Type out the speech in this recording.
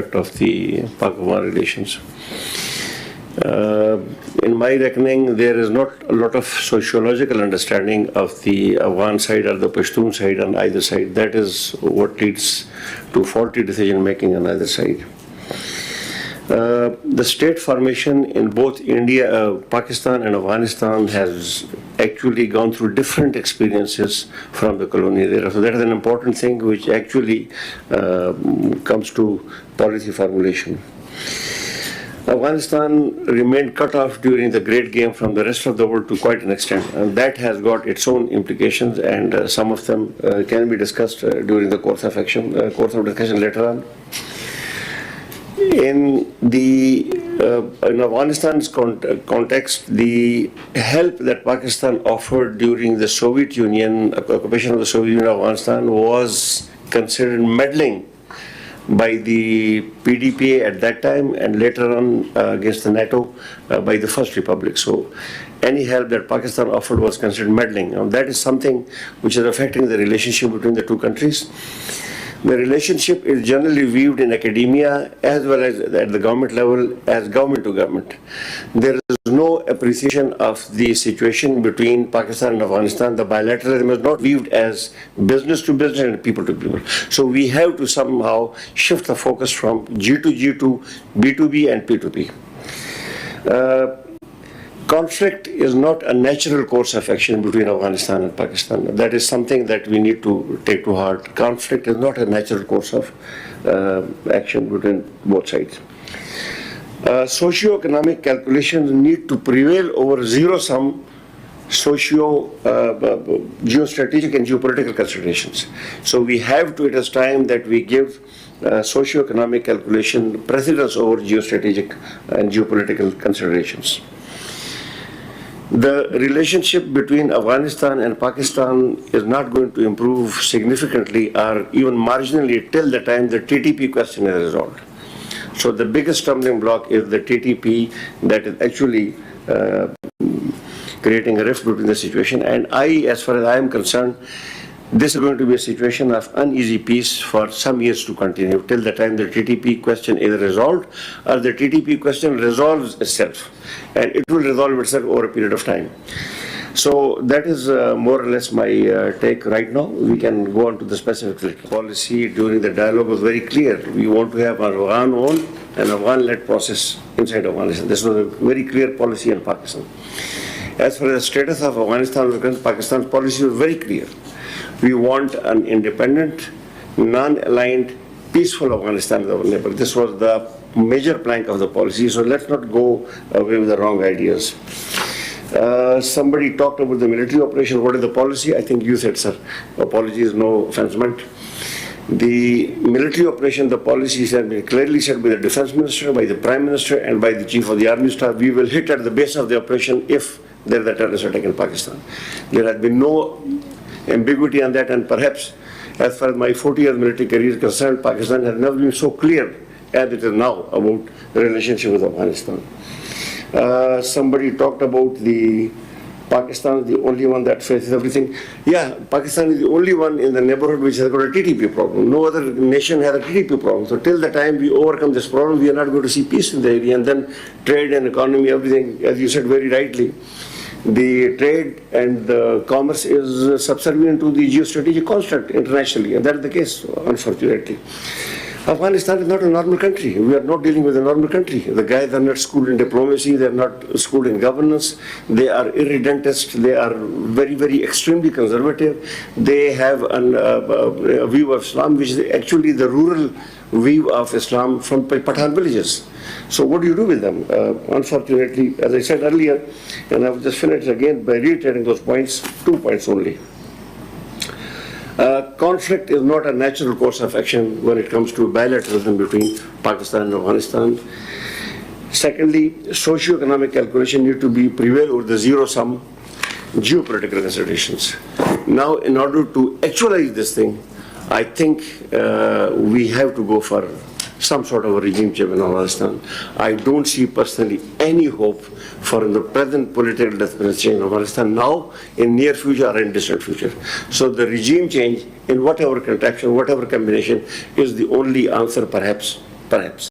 of the Pak-Afghan relations. In my reckoning, there is not a lot of sociological understanding of the Afghan side or the Pashtun side on either side. That is what leads to faulty decision making on either side. The state formation in both India, Pakistan and Afghanistan has actually gone through different experiences from the colonial era. So that is an important thing which actually comes to policy formulation. Afghanistan remained cut off during the Great Game from the rest of the world to quite an extent, and that has got its own implications, and some of them can be discussed during the course of discussion later on. In Afghanistan's context, the help that Pakistan offered during the Soviet Union, occupation of the Soviet Union of Afghanistan, was considered meddling by the PDP at that time, and later on against the NATO by the First Republic. So any help that Pakistan offered was considered meddling. Now, that is something which is affecting the relationship between the two countries. The relationship is generally viewed in academia as well as at the government level as government to government. There is no appreciation of the situation between Pakistan and Afghanistan. The bilateralism is not viewed as business to business and people to people. So we have to somehow shift the focus from G to G to B to B and P to P. Conflict is not a natural course of action between Afghanistan and Pakistan. That is something that we need to take to heart. Conflict is not a natural course of action between both sides. Socio-economic calculations need to prevail over zero-sum geostrategic and geopolitical considerations. So we have to, it is time that we give socio-economic calculation precedence over geostrategic and geopolitical considerations. The relationship between Afghanistan and Pakistan is not going to improve significantly or even marginally till the time the TTP question is resolved. So the biggest stumbling block is the TTP that is actually creating a rift between the situation. And as far as I am concerned, this is going to be a situation of uneasy peace for some years to continue till the time the TTP question is resolved or the TTP question resolves itself. And it will resolve itself over a period of time. So that is more or less my take right now. We can go on to the specific policy. During the dialogue was very clear. We want to have an Afghan-owned and Afghan-led process inside Afghanistan. This was a very clear policy in Pakistan. As for the status of Afghanistan, Pakistan's policy was very clear. We want an independent, non-aligned, peaceful Afghanistan with our neighbor. This was the major plank of the policy, so let's not go away with the wrong ideas. Somebody talked about the military operation. What is the policy? I think you said, sir. Apologies, no offense meant. The military operation, the policy has been clearly said by the defense minister, by the prime minister, and by the chief of the army staff. We will hit at the base of the operation if there is a terrorist attack in Pakistan. There has been no ambiguity on that, and perhaps as far as my 40 years military career is concerned, Pakistan has never been so clear as it is now about the relationship with Afghanistan. Somebody talked about the Pakistan is the only one that faces everything. Yeah, Pakistan is the only one in the neighborhood which has got a TTP problem. No other nation has a TTP problem. So till the time we overcome this problem, we are not going to see peace in the area. And then trade and economy, everything, as you said very rightly, the trade and the commerce is subservient to the geostrategic construct internationally, and that is the case, unfortunately. Afghanistan is not a normal country. We are not dealing with a normal country. The guys are not schooled in diplomacy, they are not schooled in governance, they are irredentist, they are very, very extremely conservative. They have a view of Islam which is actually the rural view of Islam from Pathan villages. So what do you do with them? Unfortunately, as I said earlier, and I will just finish again by reiterating those points, 2 points only. Conflict is not a natural course of action when it comes to bilateralism between Pakistan and Afghanistan. Secondly, socio-economic calculation need to be prevail over the zero-sum geopolitical considerations. Now, in order to actualize this thing, I think we have to go for some sort of a regime change in Afghanistan. I don't see personally any hope for the present political change in Afghanistan now, in near future or in distant future. So the regime change in whatever contraption, whatever combination is the only answer perhaps perhaps.